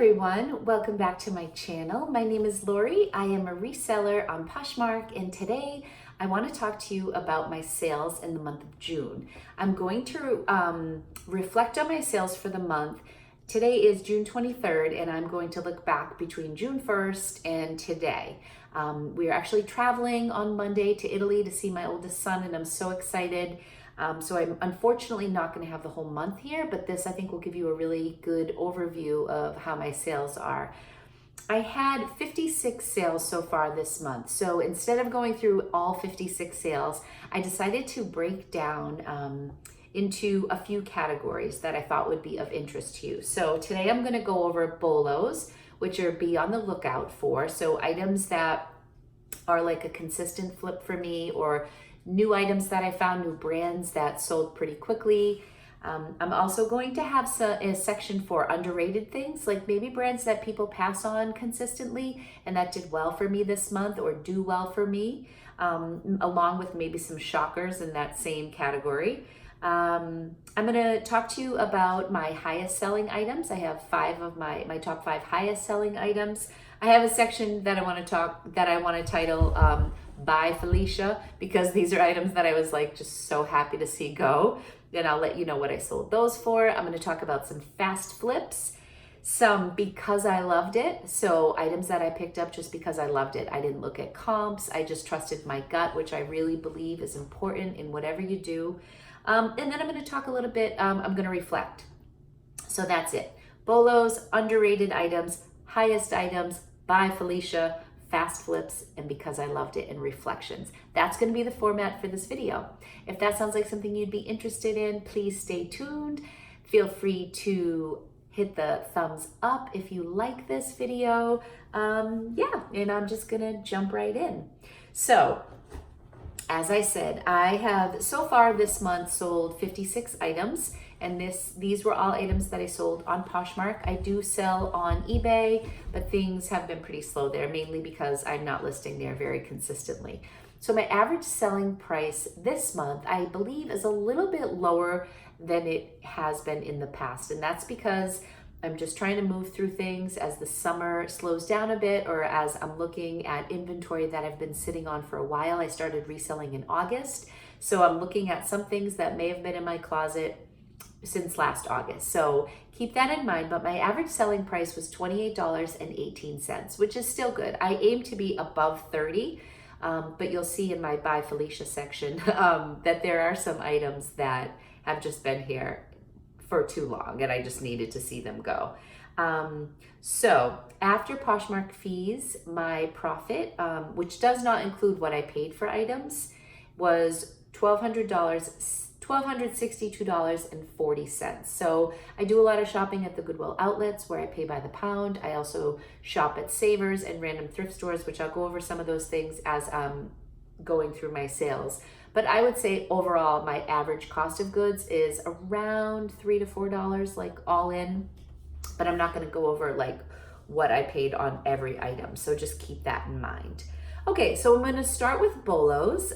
everyone, welcome back to my channel. My name is Lori. I am a reseller on Poshmark, and today I want to talk to you about my sales in the month of June. I'm going to reflect on my sales for the month. Today is June 23rd, and I'm going to look back between June 1st and today. We are actually traveling on Monday to Italy to see my oldest son, and I'm so excited. So I'm unfortunately not going to have the whole month here, but this I think will give you a really good overview of how my sales are. I had 56 sales so far this month. So instead of going through all 56 sales, I decided to break down into a few categories that I thought would be of interest to you. So today I'm going to go over Bolos, which are be on the lookout for. So items that are like a consistent flip for me, or new items that I found, new brands that sold pretty quickly. I'm also going to have a section for underrated things, like maybe brands that people pass on consistently and that did well for me this month or do well for me, along with maybe some shockers in that same category. I'm going to talk to you about my highest selling items. I have 5 of my top 5 highest selling items. I have a section that I want to title by Felicia, because these are items that I was like just so happy to see go. And I'll let you know what I sold those for. I'm going to talk about some fast flips, some because I loved it. So items that I picked up just because I loved it. I didn't look at comps. I just trusted my gut, which I really believe is important in whatever you do. And then I'm going to talk a little bit, I'm going to reflect. So that's it. Bolos, underrated items, highest items, by Felicia, fast flips, and because I loved it, and reflections. That's going to be the format for this video. If that sounds like something you'd be interested in, please stay tuned. Feel free to hit the thumbs up if you like this video. And I'm just going to jump right in. So, as I said, I have so far this month sold 56 items, and these were all items that I sold on Poshmark. I do sell on eBay, but things have been pretty slow there, mainly because I'm not listing there very consistently. So my average selling price this month, I believe, is a little bit lower than it has been in the past, and that's because I'm just trying to move through things as the summer slows down a bit, or as I'm looking at inventory that I've been sitting on for a while. I started reselling in August, so I'm looking at some things that may have been in my closet since last August. So keep that in mind, but my average selling price was $28.18, which is still good. I aim to be above 30, but you'll see in my By Felicia section that there are some items that have just been here for too long, and I just needed to see them go. So after Poshmark fees, my profit, which does not include what I paid for items, was $1,262.40. So I do a lot of shopping at the Goodwill outlets where I pay by the pound. I also shop at Savers and random thrift stores, which I'll go over some of those things as I'm going through my sales. But I would say overall, my average cost of goods is around $3 to $4, like all in. But I'm not going to go over like what I paid on every item. So just keep that in mind. Okay, so I'm going to start with Bolos.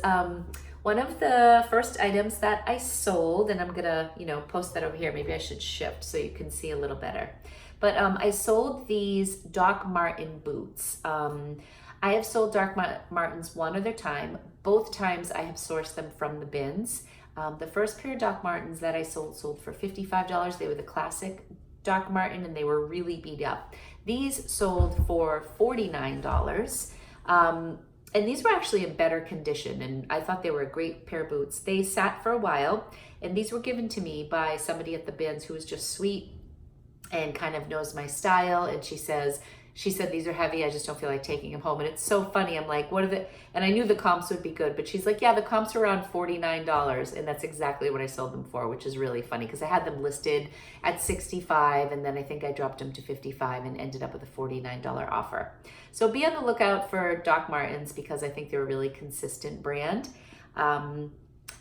One of the first items that I sold, and I'm going to, post that over here. Maybe I should shift so you can see a little better. But I sold these Doc Martin boots. I have sold Doc Martens one other time. Both times I have sourced them from the bins. The first pair of Doc Martens that I sold for $55. They were the classic Doc Martin, and they were really beat up. These sold for $49. And these were actually in better condition, and I thought they were a great pair of boots. They sat for a while, and these were given to me by somebody at the bins who was just sweet and kind of knows my style. And she said, these are heavy, I just don't feel like taking them home. And it's so funny, I'm like, what are the, and I knew the comps would be good, but she's like, yeah, the comps are around $49. And that's exactly what I sold them for, which is really funny because I had them listed at $65, and then I think I dropped them to $55 and ended up with a $49 offer. So be on the lookout for Doc Martens because I think they're a really consistent brand. The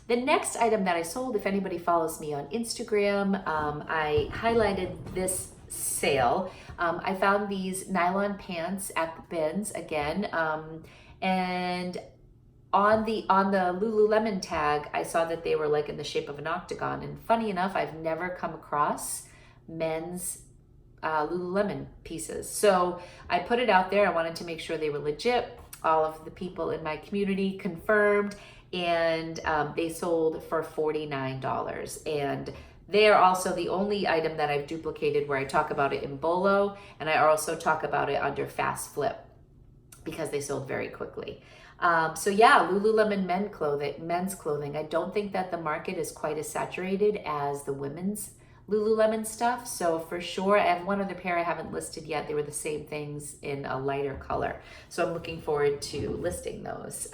next item that I sold, if anybody follows me on Instagram, I highlighted this sale. I found these nylon pants at the bins again, and on the Lululemon tag, I saw that they were like in the shape of an octagon. And funny enough, I've never come across men's Lululemon pieces. So I put it out there. I wanted to make sure they were legit. All of the people in my community confirmed, and they sold for $49. And they are also the only item that I've duplicated where I talk about it in Bolo, and I also talk about it under Fast Flip because they sold very quickly. So yeah, Lululemon men's clothing. I don't think that the market is quite as saturated as the women's Lululemon stuff. So for sure, I have one other pair I haven't listed yet. They were the same things in a lighter color. So I'm looking forward to listing those.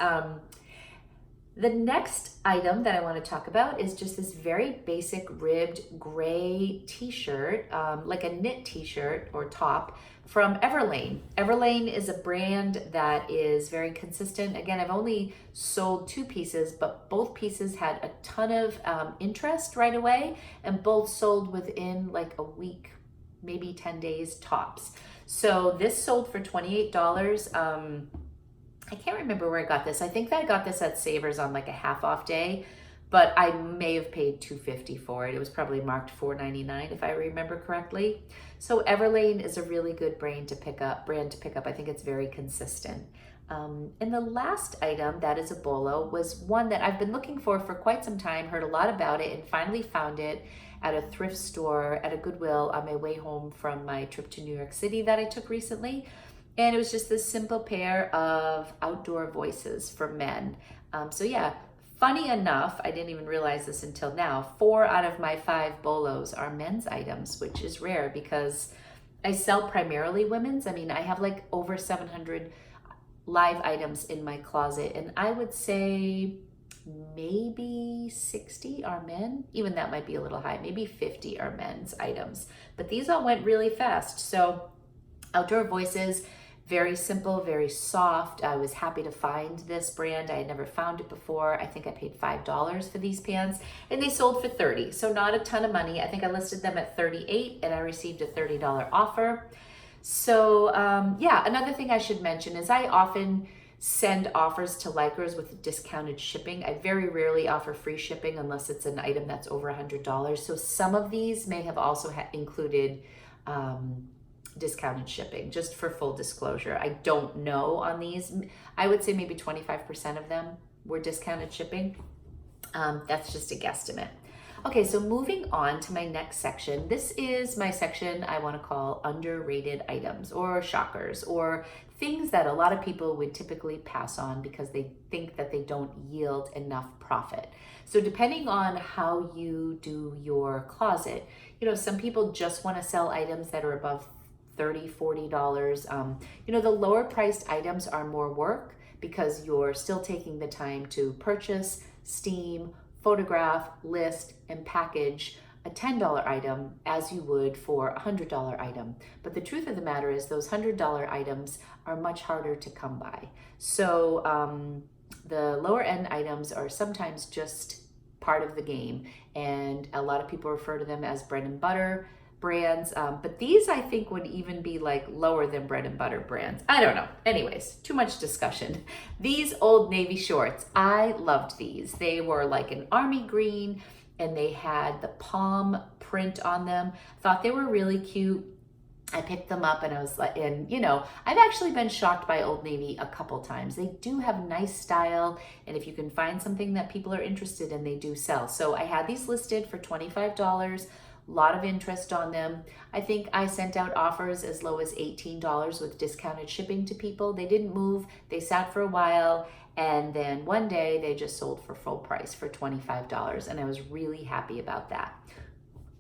The next item that I want to talk about is just this very basic ribbed gray t-shirt, like a knit t-shirt or top from Everlane. Everlane is a brand that is very consistent. Again, I've only sold 2 pieces, but both pieces had a ton of interest right away, and both sold within like a week, maybe 10 days tops. So this sold for $28. I can't remember where I got this. I think that I got this at Savers on like a half off day, but I may have paid $2.50 for it. It was probably marked $4.99 if I remember correctly. So Everlane is a really good brand to pick up. I think it's very consistent. And the last item that is a bolo was one that I've been looking for quite some time, heard a lot about it, and finally found it at a thrift store at a Goodwill on my way home from my trip to New York City that I took recently. And it was just this simple pair of outdoor voices for men. So yeah, funny enough, I didn't even realize this until now, 4 out of my 5 bolos are men's items, which is rare because I sell primarily women's. I mean, I have like over 700 live items in my closet, and I would say maybe 60 are men. Even that might be a little high. Maybe 50 are men's items. But these all went really fast. So outdoor voices, very simple, very soft. I was happy to find this brand. I had never found it before. I think I paid $5 for these pants, and they sold for $30. So not a ton of money. I think I listed them at $38 and I received a $30 offer. So yeah, another thing I should mention is I often send offers to likers with discounted shipping. I very rarely offer free shipping unless it's an item that's over $100. So some of these may have also included discounted shipping, just for full disclosure. I don't know on these. I would say maybe 25% of them were discounted shipping. That's just a guesstimate. Okay, so moving on to my next section. This is my section I want to call underrated items or shockers or things that a lot of people would typically pass on because they think that they don't yield enough profit. So depending on how you do your closet, some people just want to sell items that are above $30, $40. The lower priced items are more work because you're still taking the time to purchase, steam, photograph, list, and package a $10 item as you would for a $100 item. But the truth of the matter is those $100 items are much harder to come by. So the lower end items are sometimes just part of the game, and a lot of people refer to them as bread and butter brands, but these I think would even be like lower than bread and butter brands. I don't know. Anyways, too much discussion. These Old Navy shorts, I loved these. They were like an army green and they had the palm print on them. Thought they were really cute. I picked them up and I was like, I've actually been shocked by Old Navy a couple times. They do have nice style, and if you can find something that people are interested in, they do sell. So I had these listed for $25. A lot of interest on them. I think I sent out offers as low as $18 with discounted shipping to people. They didn't move. They sat for a while, and then one day they just sold for full price for $25, and I was really happy about that.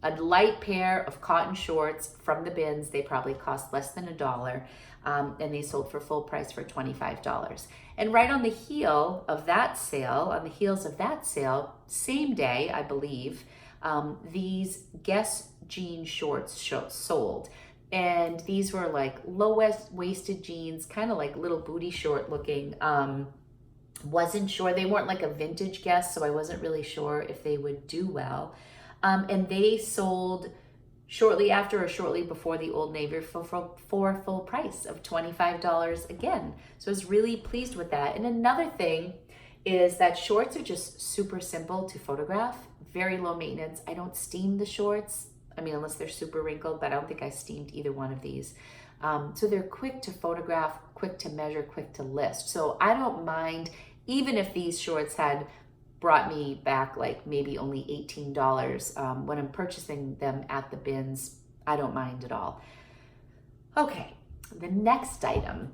A light pair of cotton shorts from the bins. They probably cost less than $1, and they sold for full price for $25. And right on the heels of that sale, same day, I believe, these Guess jean shorts sold. And these were like low-waisted jeans, kind of like little booty short looking. Wasn't sure. They weren't like a vintage Guess, so I wasn't really sure if they would do well. And they sold shortly after or shortly before the Old Navy for full price of $25 again. So I was really pleased with that. And another thing is that shorts are just super simple to photograph, very low maintenance. I don't steam the shorts. I mean, unless they're super wrinkled, but I don't think I steamed either one of these. So they're quick to photograph, quick to measure, quick to list. So I don't mind, even if these shorts had brought me back like maybe only $18 when I'm purchasing them at the bins. I don't mind at all. Okay, the next item.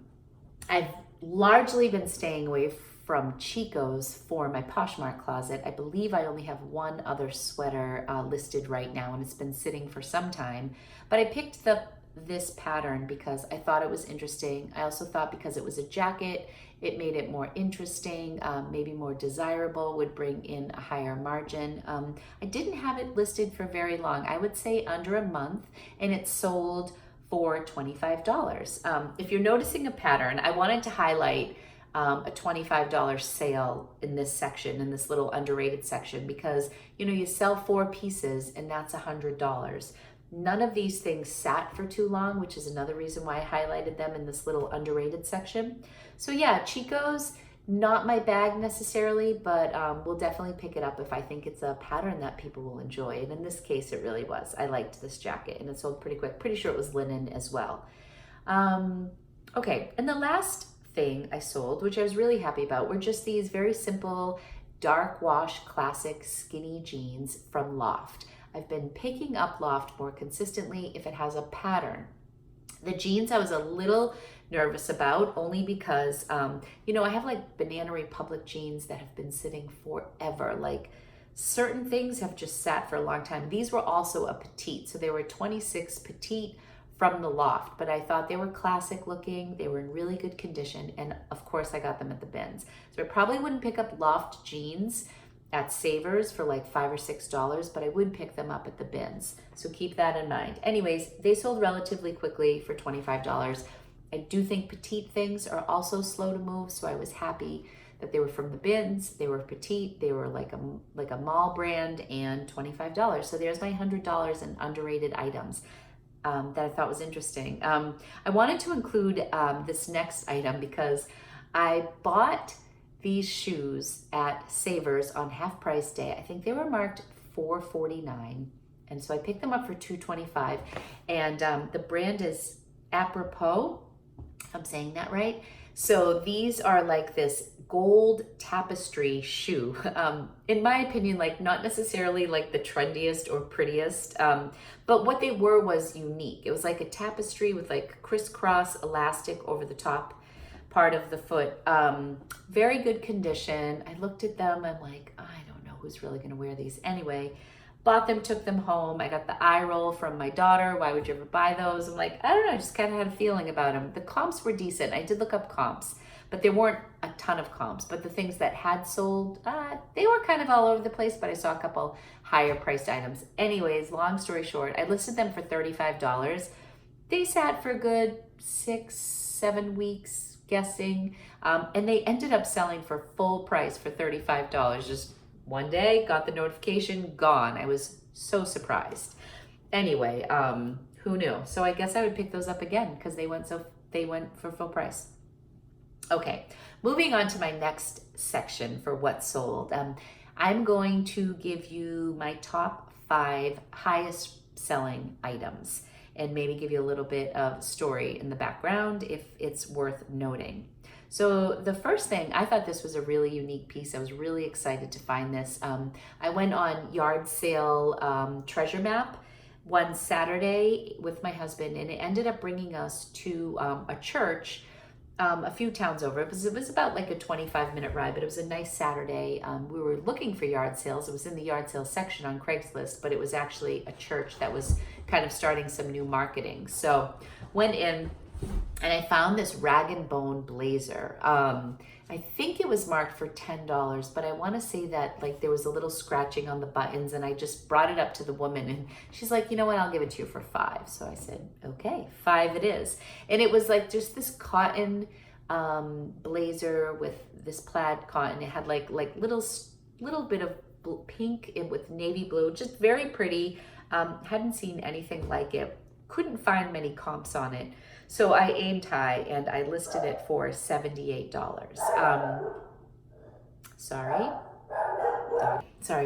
I've largely been staying away from Chico's for my Poshmark closet. I believe I only have one other sweater listed right now, and it's been sitting for some time. But I picked this pattern because I thought it was interesting. I also thought because it was a jacket, it made it more interesting, maybe more desirable, would bring in a higher margin. I didn't have it listed for very long. I would say under a month, and it sold for $25. If you're noticing a pattern, I wanted to highlight a $25 sale in this section, in this little underrated section, because you sell 4 pieces and that's $100. None of these things sat for too long, which is another reason why I highlighted them in this little underrated section. So yeah, Chico's, not my bag necessarily, but we'll definitely pick it up if I think it's a pattern that people will enjoy. And in this case, it really was. I liked this jacket and it sold pretty quick. Pretty sure it was linen as well. Okay, and the last thing I sold, which I was really happy about, were just these very simple dark wash classic skinny jeans from Loft. I've been picking up Loft more consistently if it has a pattern. The jeans I was a little nervous about, only because, I have like Banana Republic jeans that have been sitting forever. Like certain things have just sat for a long time. These were also a petite, so they were 26 petite from the Loft, but I thought they were classic looking. They were in really good condition, and of course I got them at the bins. So I probably wouldn't pick up Loft jeans at Savers for like $5 or $6, but I would pick them up at the bins. So keep that in mind. Anyways, they sold relatively quickly for $25. I do think petite things are also slow to move, so I was happy that they were from the bins. They were petite, they were like a mall brand, and $25. So there's my $100 in underrated items that I thought was interesting. I wanted to include this next item because I bought these shoes at Savers on half price day. I think they were marked $4.49, and so I picked them up for $2.25. And the brand is Apropos, if I'm saying that right. So these are like this gold tapestry shoe. In my opinion, like not necessarily like the trendiest or prettiest, but what they were was unique. It was like a tapestry with like crisscross elastic over the top part of the foot. Very good condition. I looked at them, I'm like, I don't know who's really gonna wear these. Anyway, bought them, took them home. I got the eye roll from my daughter. Why would you ever buy those? I'm like, I don't know, I just kind of had a feeling about them. The comps were decent. I did look up comps, but there weren't a ton of comps. But the things that had sold, they were kind of all over the place, but I saw a couple higher priced items. Anyways, long story short, I listed them for $35. They sat for a good 6-7 weeks, guessing, and they ended up selling for full price for $35. Just one day, got the notification, gone. I was so surprised. Anyway, who knew? So I guess I would pick those up again because they went for full price. Okay, moving on to my next section for what sold. I'm going to give you my top 5 highest selling items and maybe give you a little bit of story in the background if it's worth noting. So the first thing, I thought this was a really unique piece. I was really excited to find this. I went on yard sale treasure map one Saturday with my husband, and it ended up bringing us to a church a few towns over. It was about like a 25-minute ride, but it was a nice Saturday. We were looking for yard sales. It was in the yard sale section on Craigslist, but it was actually a church that was kind of starting some new marketing. So went in, and I found this rag and bone blazer. I think it was marked for $10, but I want to say that like there was a little scratching on the buttons, and I just brought it up to the woman, and she's like, you know what, I'll give it to you for $5. So I said, okay, $5 it is. And it was like just this cotton blazer with this plaid cotton. It had like little bit of pink with navy blue, just very pretty. Hadn't seen anything like it. Couldn't find many comps on it. So I aimed high and I listed it for $78. Sorry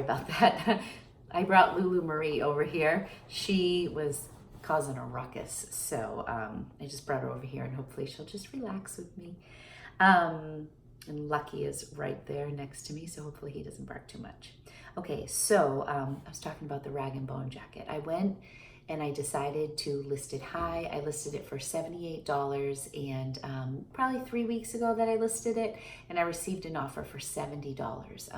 about that. I brought Lulu Marie over here. She was causing a ruckus, so I just brought her over here, and hopefully she'll just relax with me. And Lucky is right there next to me, so hopefully he doesn't bark too much. Okay, so I was talking about the rag and bone jacket. I went and I decided to list it high. I listed it for $78, and probably 3 weeks ago that I listed it, and I received an offer for $70.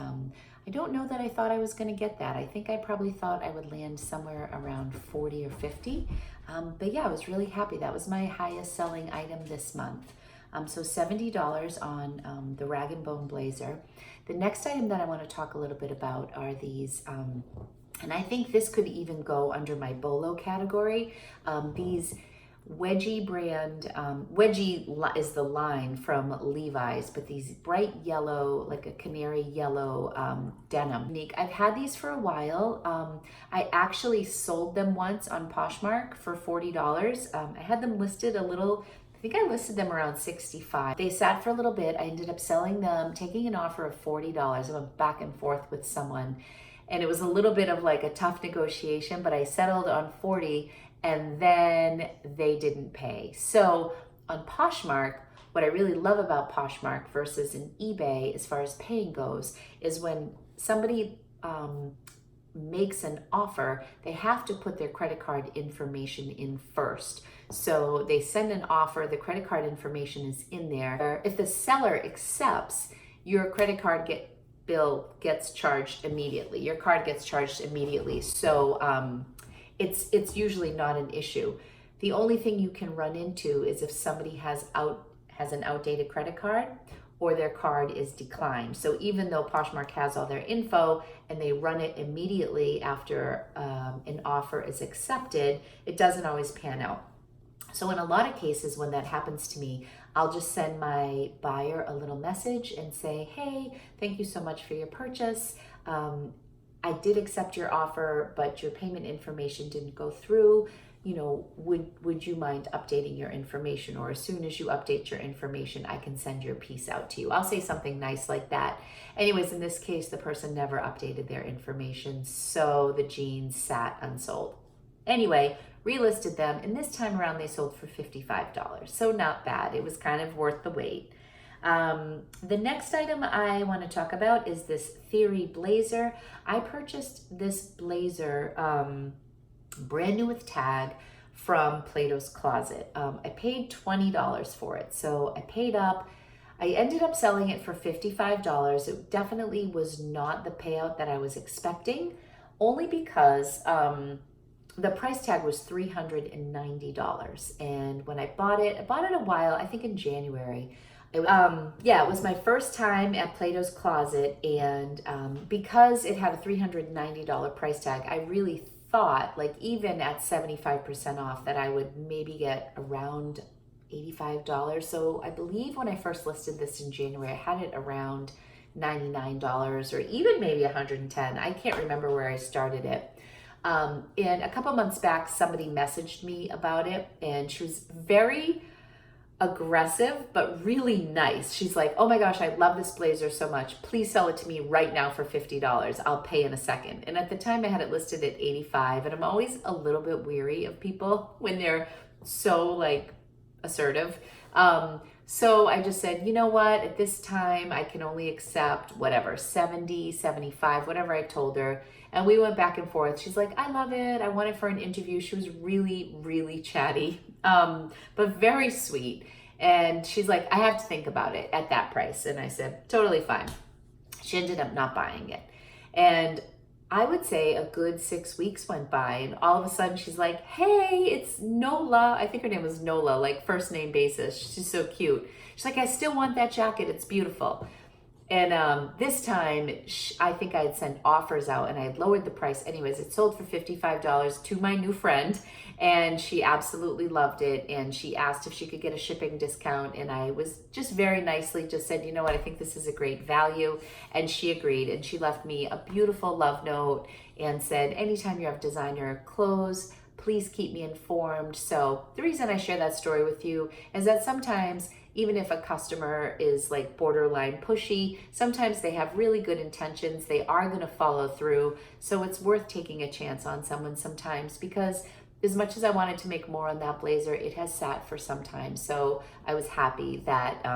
I don't know that I thought I was going to get that. I think I probably thought I would land somewhere around 40 or 50. But yeah, I was really happy. That was my highest selling item this month. So $70 on the rag and bone blazer. The next item that I want to talk a little bit about are these, and I think this could even go under my Bolo category. These Wedgie brand, Wedgie is the line from Levi's, but these bright yellow, like a canary yellow denim. I've had these for a while. I actually sold them once on Poshmark for $40. I had them listed a little, I think I listed them around $65. They sat for a little bit. I ended up selling them, taking an offer of $40. I went back and forth with someone, and it was a little bit of like a tough negotiation, but I settled on 40, and then they didn't pay. So on Poshmark, what I really love about Poshmark versus an eBay as far as paying goes is when somebody makes an offer, they have to put their credit card information in first. So they send an offer, the credit card information is in there. If the seller accepts, your credit card bill gets charged immediately. Your card gets charged immediately. So it's usually not an issue. The only thing you can run into is if somebody has an outdated credit card or their card is declined. So even though Poshmark has all their info and they run it immediately after an offer is accepted, it doesn't always pan out. So in a lot of cases when that happens to me, I'll just send my buyer a little message and say, hey, thank you so much for your purchase. I did accept your offer, but your payment information didn't go through. You know, would you mind updating your information? Or as soon as you update your information, I can send your piece out to you. I'll say something nice like that. Anyways, in this case, the person never updated their information, so the jeans sat unsold. Anyway, relisted them, and this time around they sold for $55. So not bad. It was kind of worth the wait. The next item I want to talk about is this Theory blazer. I purchased this blazer brand new with tag from Plato's Closet. I paid $20 for it. So I paid up. I ended up selling it for $55. It definitely was not the payout that I was expecting, only because the price tag was $390. And when I bought it a while, I think in January. It was my first time at Plato's Closet, and because it had a $390 price tag, I really thought, like even at 75% off, that I would maybe get around $85. So I believe when I first listed this in January, I had it around $99 or even maybe $110. I can't remember where I started it. And a couple months back, somebody messaged me about it, and she was very aggressive, but really nice. She's like, oh my gosh, I love this blazer so much. Please sell it to me right now for $50. I'll pay in a second. And at the time I had it listed at $85. And I'm always a little bit weary of people when they're so like assertive. So I just said, you know what, at this time I can only accept whatever, 70, 75, whatever I told her. And we went back and forth. She's like, I love it. I want it for an interview. She was really, really chatty, but very sweet. And she's like, I have to think about it at that price. And I said, totally fine. She ended up not buying it. And I would say a good 6 weeks went by, and all of a sudden she's like, hey, it's Nola. I think her name was Nola, like first name basis. She's so cute. She's like, I still want that jacket. It's beautiful. And this time, I think I had sent offers out and I had lowered the price. Anyways, it sold for $55 to my new friend, and she absolutely loved it. And she asked if she could get a shipping discount. And I was just very nicely just said, you know what, I think this is a great value. And she agreed. And she left me a beautiful love note and said, anytime you have designer clothes, Please keep me informed. So the reason I share that story with you is that sometimes, even if a customer is like borderline pushy, sometimes they have really good intentions. They are going to follow through. So it's worth taking a chance on someone sometimes, because as much as I wanted to make more on that blazer, it has sat for some time. So I was happy that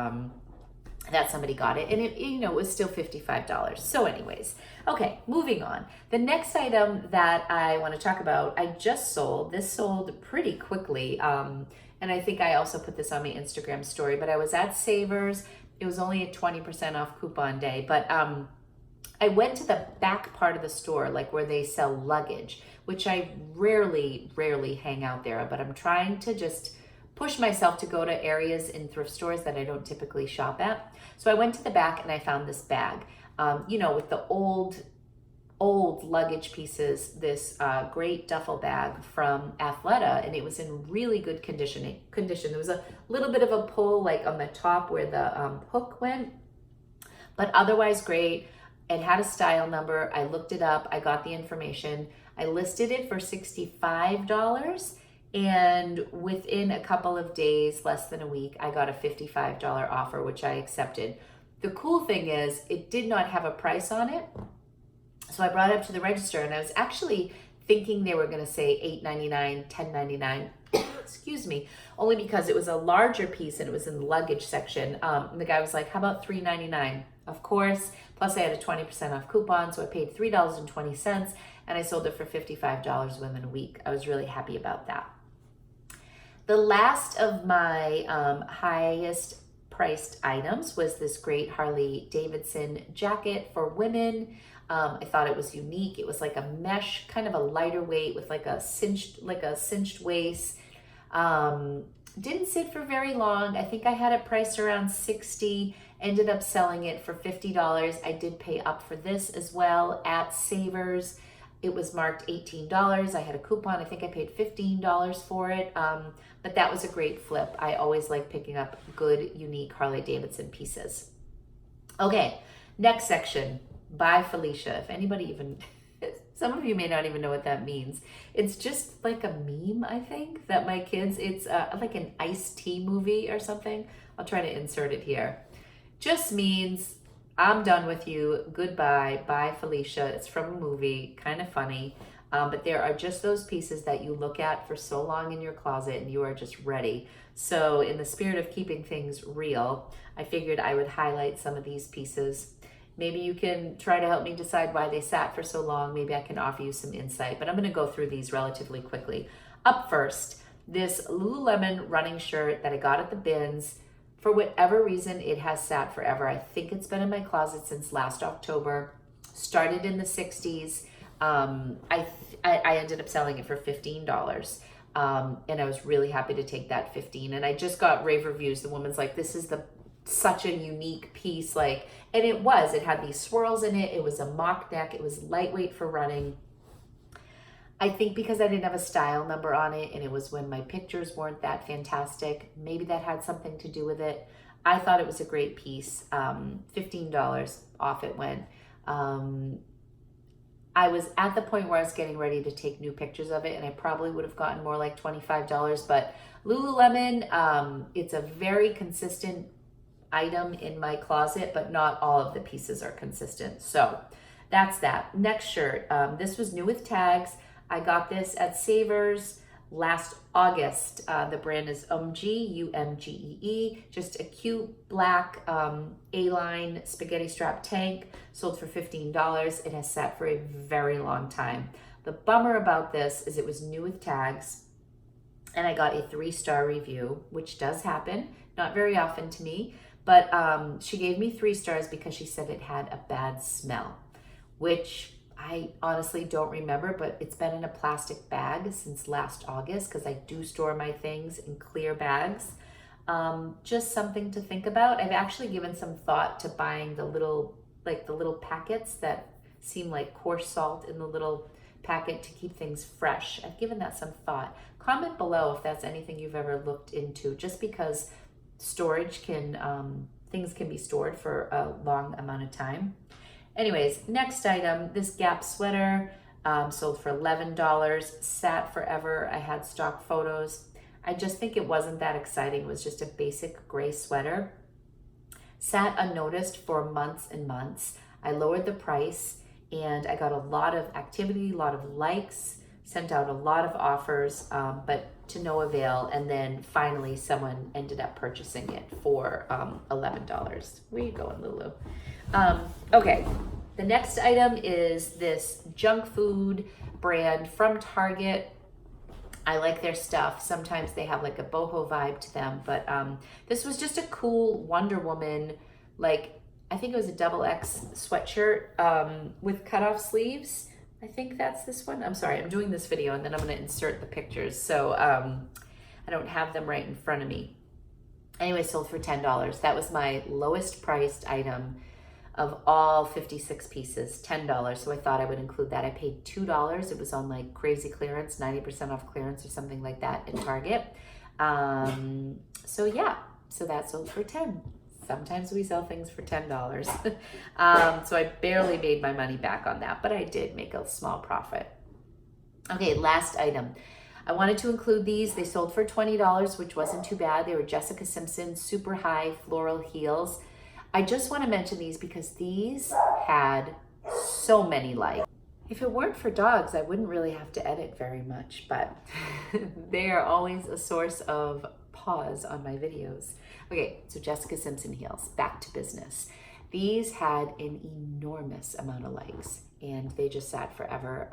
that somebody got it, and it, you know, was still $55. So anyways, okay, moving on. The next item that I want to talk about, I just sold. This sold pretty quickly, and I think I also put this on my Instagram story, but I was at Savers. It was only a 20% off coupon day, but I went to the back part of the store, like where they sell luggage, which I rarely hang out there, but I'm trying to just push myself to go to areas in thrift stores that I don't typically shop at. So I went to the back and I found this bag, you know, with the old luggage pieces, this great duffel bag from Athleta, and it was in really good condition. There was a little bit of a pull like on the top where the hook went, but otherwise great. It had a style number. I looked it up. I got the information. I listed it for $65. And within a couple of days, less than a week, I got a $55 offer, which I accepted. The cool thing is it did not have a price on it. So I brought it up to the register, and I was actually thinking they were going to say $8.99, $10.99, excuse me, only because it was a larger piece and it was in the luggage section. And the guy was like, how about $3.99? Of course. Plus I had a 20% off coupon, so I paid $3.20, and I sold it for $55 within a week. I was really happy about that. The last of my highest priced items was this great Harley Davidson jacket for women. I thought it was unique. It was like a mesh, kind of a lighter weight with like a cinched waist. Didn't sit for very long. I think I had it priced around $60. Ended up selling it for $50. I did pay up for this as well at Savers. It was marked $18. I had a coupon. I think I paid $15 for it. But that was a great flip. I always like picking up good, unique Harley Davidson pieces. Okay, next section, by Felicia. If anybody even, some of you may not even know what that means. It's just like a meme, I think, that my kids, it's like an iced tea movie or something. I'll try to insert it here. Just means I'm done with you. Goodbye. Bye, Felicia. It's from a movie. Kind of funny. But there are just those pieces that you look at for so long in your closet and you are just ready. So in the spirit of keeping things real, I figured I would highlight some of these pieces. Maybe you can try to help me decide why they sat for so long. Maybe I can offer you some insight, but I'm going to go through these relatively quickly. Up first, this Lululemon running shirt that I got at the bins. For whatever reason, it has sat forever. I think it's been in my closet since last October. Started in the 60s. I ended up selling it for $15. And I was really happy to take that $15. And I just got rave reviews. The woman's like, this is such a unique piece. Like, and it was. It had these swirls in it. It was a mock neck. It was lightweight for running. I think because I didn't have a style number on it, and it was when my pictures weren't that fantastic, maybe that had something to do with it. I thought it was a great piece. $15 off it went. I was at the point where I was getting ready to take new pictures of it, and I probably would have gotten more like $25, but Lululemon, it's a very consistent item in my closet, but not all of the pieces are consistent. So that's that. Next shirt. This was new with tags. I got this at Savers last August. The brand is UMGEE, UMGEE. Just a cute black A-line spaghetti strap tank, sold for $15. It has sat for a very long time. The bummer about this is it was new with tags, and I got a 3-star review, which does happen, not very often to me, but she gave me 3 stars because she said it had a bad smell, which I honestly don't remember, but it's been in a plastic bag since last August because I do store my things in clear bags. Just something to think about. I've actually given some thought to buying the little packets that seem like coarse salt in the little packet to keep things fresh. I've given that some thought. Comment below if that's anything you've ever looked into, just because storage things can be stored for a long amount of time. Anyways, next item, this Gap sweater. sold for $11, sat forever. I had stock photos. I just think it wasn't that exciting. It was just a basic gray sweater. Sat unnoticed for months and months. I lowered the price and I got a lot of activity, a lot of likes, sent out a lot of offers, but to no avail. And then finally someone ended up purchasing it for $11. Where you going, Lulu? Okay, the next item is this junk food brand from Target. I like their stuff. Sometimes they have like a boho vibe to them, but this was just a cool Wonder Woman, like I think it was a XX sweatshirt with cutoff sleeves. I think that's this one. I'm sorry, I'm doing this video and then I'm gonna insert the pictures. So I don't have them right in front of me. Anyway, sold for $10. That was my lowest priced item of all 56 pieces, $10. So I thought I would include that. I paid $2. It was on like crazy clearance, 90% off clearance or something like that in Target. So yeah, so that sold for 10. Sometimes we sell things for $10. So I barely made my money back on that, but I did make a small profit. Okay, last item. I wanted to include these. They sold for $20, which wasn't too bad. They were Jessica Simpson super high floral heels. I just want to mention these because these had so many likes. If it weren't for dogs, I wouldn't really have to edit very much, but they are always a source of pause on my videos. Okay, so Jessica Simpson heels, back to business. These had an enormous amount of likes and they just sat forever.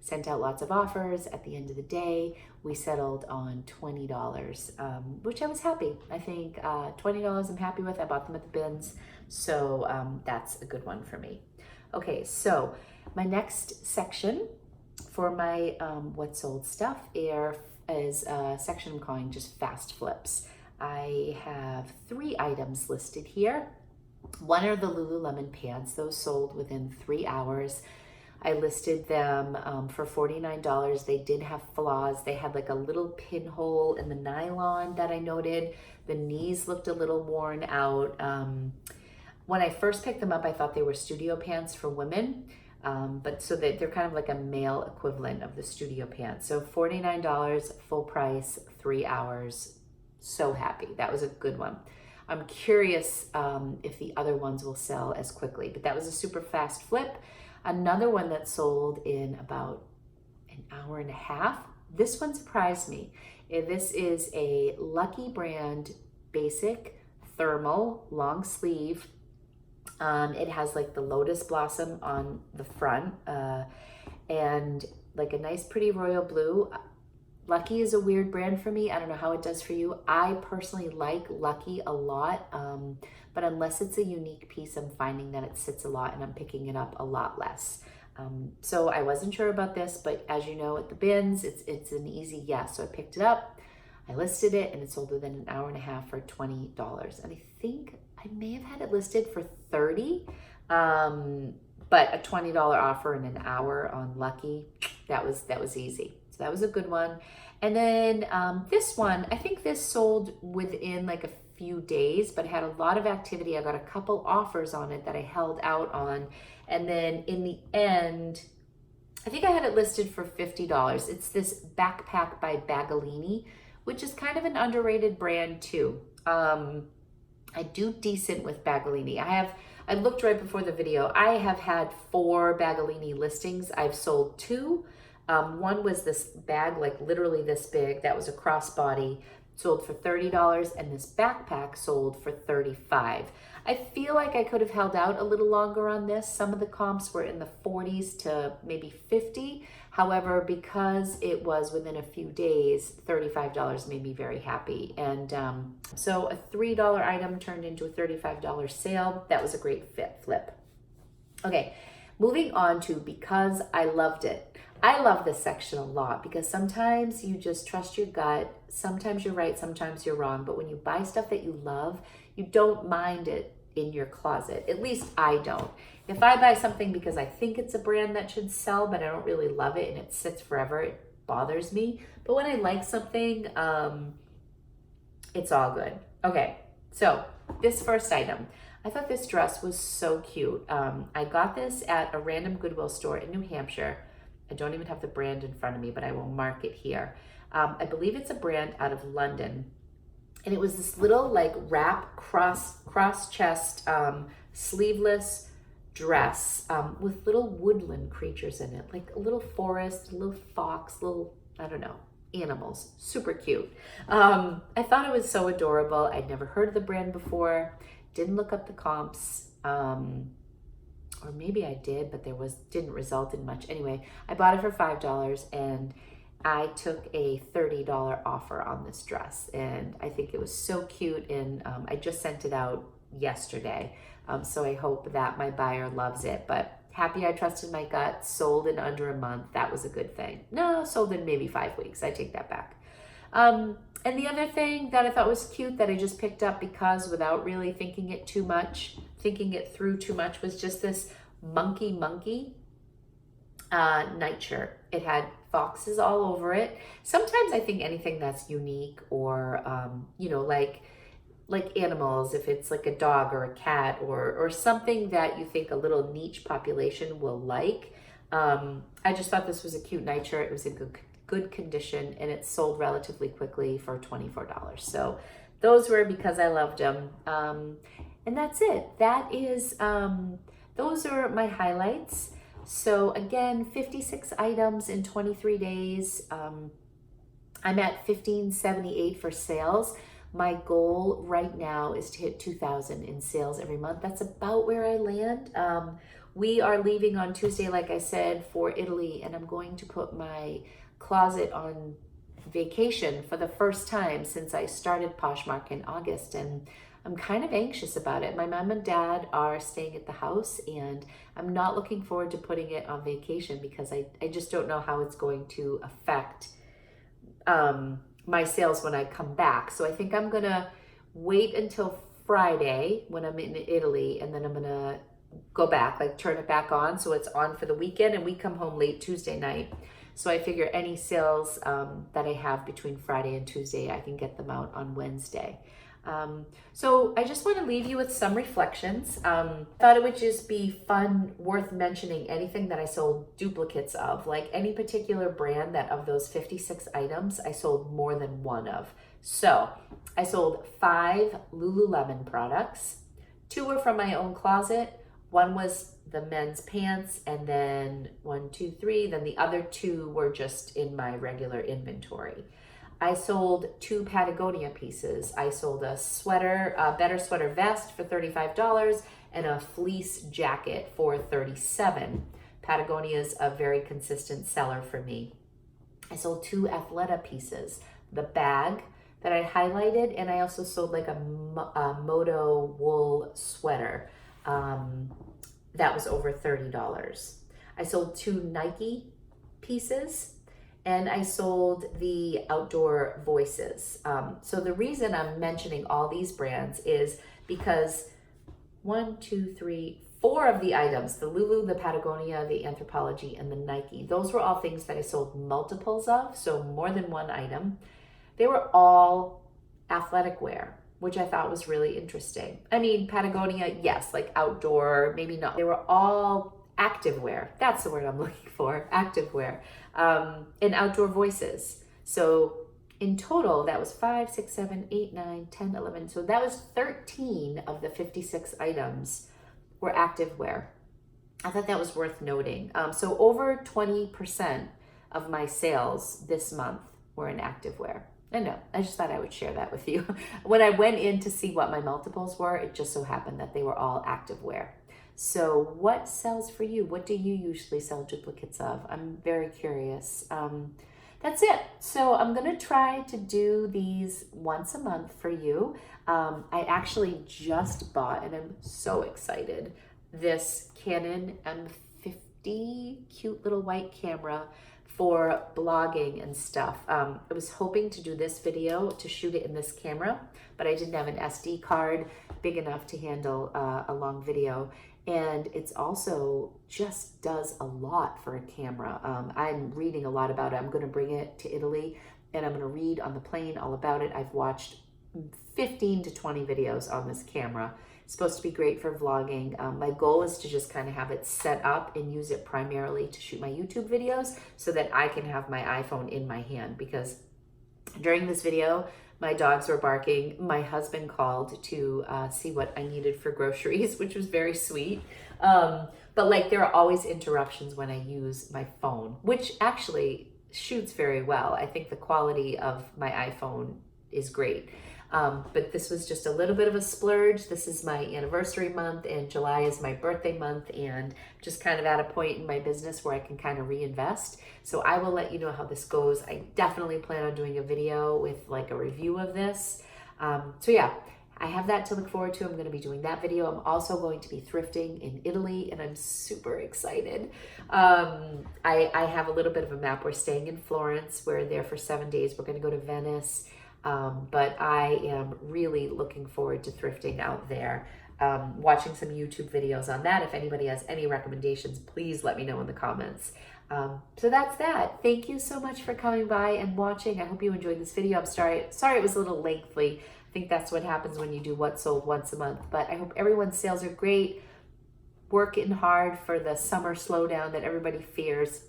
Sent out lots of offers. At the end of the day, we settled on $20, which I was happy. I think $20 I'm happy with. I bought them at the bins. So that's a good one for me. Okay, so my next section for my what sold stuff is a section I'm calling just fast flips. I have 3 items listed here. One are the Lululemon pants. Those sold within 3 hours. I listed them for $49. They did have flaws. They had like a little pinhole in the nylon that I noted. The knees looked a little worn out. When I first picked them up, I thought they were studio pants for women. But so they're kind of like a male equivalent of the studio pants. So $49, full price, 3 hours. So happy. That was a good one. I'm curious if the other ones will sell as quickly, but that was a super fast flip. Another one that sold in about an hour and a half. This one surprised me. This is a Lucky brand basic thermal long sleeve. It has like the lotus blossom on the front and like a nice pretty royal blue. Lucky is a weird brand for me. I don't know how it does for you. I personally like Lucky a lot, but unless it's a unique piece, I'm finding that it sits a lot and I'm picking it up a lot less. So I wasn't sure about this, but as you know, at the bins, it's an easy yes. So I picked it up, I listed it, and it sold within an hour and a half for $20. And I think I may have had it listed for $30, but a $20 offer in an hour on Lucky, that was easy. So that was a good one. And then this one, I think this sold within like a few days, but had a lot of activity. I got a couple offers on it that I held out on. And then in the end, I think I had it listed for $50. It's this backpack by Bagalini, which is kind of an underrated brand too. I do decent with Bagalini. I looked right before the video. I have had 4 Bagalini listings. I've sold 2. One was this bag, like literally this big, that was a crossbody, sold for $30, and this backpack sold for $35. I feel like I could have held out a little longer on this. Some of the comps were in the 40s to maybe 50. However, because it was within a few days, $35 made me very happy. And so a $3 item turned into a $35 sale. That was a great flip. Okay, moving on to because I loved it. I love this section a lot because sometimes you just trust your gut. Sometimes you're right, sometimes you're wrong. But when you buy stuff that you love, you don't mind it in your closet. At least I don't. If I buy something because I think it's a brand that should sell, but I don't really love it and it sits forever, it bothers me. But when I like something, it's all good. Okay, so this first item. I thought this dress was so cute. I got this at a random Goodwill store in New Hampshire. I don't even have the brand in front of me, but I will mark it here. I believe it's a brand out of London. And it was this little like wrap cross chest, sleeveless dress with little woodland creatures in it, like a little forest, a little fox, little, I don't know, animals. Super cute. I thought it was so adorable. I'd never heard of the brand before, didn't look up the comps. Or maybe I did, but didn't result in much. Anyway, I bought it for $5 and I took a $30 offer on this dress, and I think it was so cute, and I just sent it out yesterday. So I hope that my buyer loves it, but happy I trusted my gut, sold in under a month. That was a good thing. No, sold in maybe 5 weeks. I take that back. And the other thing that I thought was cute that I just picked up because without really thinking it through too much, was just this monkey nightshirt. It had foxes all over it. Sometimes I think anything that's unique or, like animals, if it's like a dog or a cat or something that you think a little niche population will like. I just thought this was a cute nightshirt. It was in good condition, and it sold relatively quickly for $24. So those were because I loved them. And that's it. Those are my highlights. So again, 56 items in 23 days. I'm at $15.78 for sales. My goal right now is to hit 2,000 in sales every month. That's about where I land. We are leaving on Tuesday, like I said, for Italy, and I'm going to put my closet on vacation for the first time since I started Poshmark in August, and I'm kind of anxious about it. My mom and dad are staying at the house, and I'm not looking forward to putting it on vacation because I just don't know how it's going to affect my sales when I come back. So I think I'm gonna wait until Friday when I'm in Italy, and then I'm gonna go back, like turn it back on so it's on for the weekend, and we come home late Tuesday night. So I figure any sales that I have between Friday and Tuesday, I can get them out on Wednesday. So I just want to leave you with some reflections. Thought it would just be fun, worth mentioning anything that I sold duplicates of, like any particular brand that of those 56 items, I sold more than one of. So I sold 5 Lululemon products. 2 were from my own closet. 1 was the men's pants, and then 1, 2, 3, then the other 2 were just in my regular inventory. I sold 2 Patagonia pieces. I sold a sweater, a better sweater vest for $35 and a fleece jacket for $37. Patagonia is a very consistent seller for me. I sold 2 Athleta pieces, the bag that I highlighted, and I also sold like a moto wool sweater that was over $30. I sold 2 Nike pieces, and I sold the Outdoor Voices. So the reason I'm mentioning all these brands is because 1, 2, 3, 4 of the items, the Lulu, the Patagonia, the Anthropologie, and the Nike, those were all things that I sold multiples of, so more than one item. They were all athletic wear, which I thought was really interesting. I mean, Patagonia, yes, like outdoor, maybe not. They were all active wear. That's the word I'm looking for, active wear. And Outdoor Voices. So in total, that was 5, 6, 7, 8, 9, 10, 11. So that was 13 of the 56 items were active wear. I thought that was worth noting. So over 20% of my sales this month were in active wear. I know, I just thought I would share that with you. When I went in to see what my multiples were, it just so happened that they were all active wear. So what sells for you? What do you usually sell duplicates of? I'm very curious. That's it. So I'm gonna try to do these once a month for you. I actually just bought, and I'm so excited, this Canon M50 cute little white camera for blogging and stuff. I was hoping to do this video, to shoot it in this camera, but I didn't have an SD card big enough to handle a long video. And it's also just does a lot for a camera. I'm reading a lot about it. I'm gonna bring it to Italy, and I'm gonna read on the plane all about it. I've watched 15 to 20 videos on this camera. It's supposed to be great for vlogging. My goal is to just kind of have it set up and use it primarily to shoot my YouTube videos so that I can have my iPhone in my hand, because during this video, my dogs were barking. My husband called to see what I needed for groceries, which was very sweet. But like, there are always interruptions when I use my phone, which actually shoots very well. I think the quality of my iPhone is great. But this was just a little bit of a splurge. This is my anniversary month, and July is my birthday month, and just kind of at a point in my business where I can kind of reinvest. So I will let you know how this goes. I definitely plan on doing a video with like a review of this. So yeah, I have that to look forward to. I'm going to be doing that video. I'm also going to be thrifting in Italy, and I'm super excited. I have a little bit of a map. We're staying in Florence. We're there for 7 days. We're going to go to Venice. But I am really looking forward to thrifting out there, watching some YouTube videos on that. If anybody has any recommendations, please let me know in the comments. So that's that. Thank you so much for coming by and watching. I hope you enjoyed this video. I'm sorry it was a little lengthy. I think that's what happens when you do What's Sold once a month. But I hope everyone's sales are great. Working hard for the summer slowdown that everybody fears.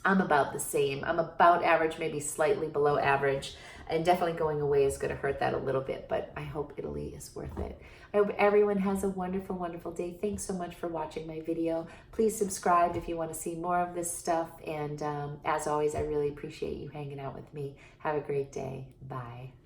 I'm about the same. I'm about average, maybe slightly below average. And definitely going away is going to hurt that a little bit, but I hope Italy is worth it. I hope everyone has a wonderful, wonderful day. Thanks so much for watching my video. Please subscribe if you want to see more of this stuff. And as always, I really appreciate you hanging out with me. Have a great day. Bye.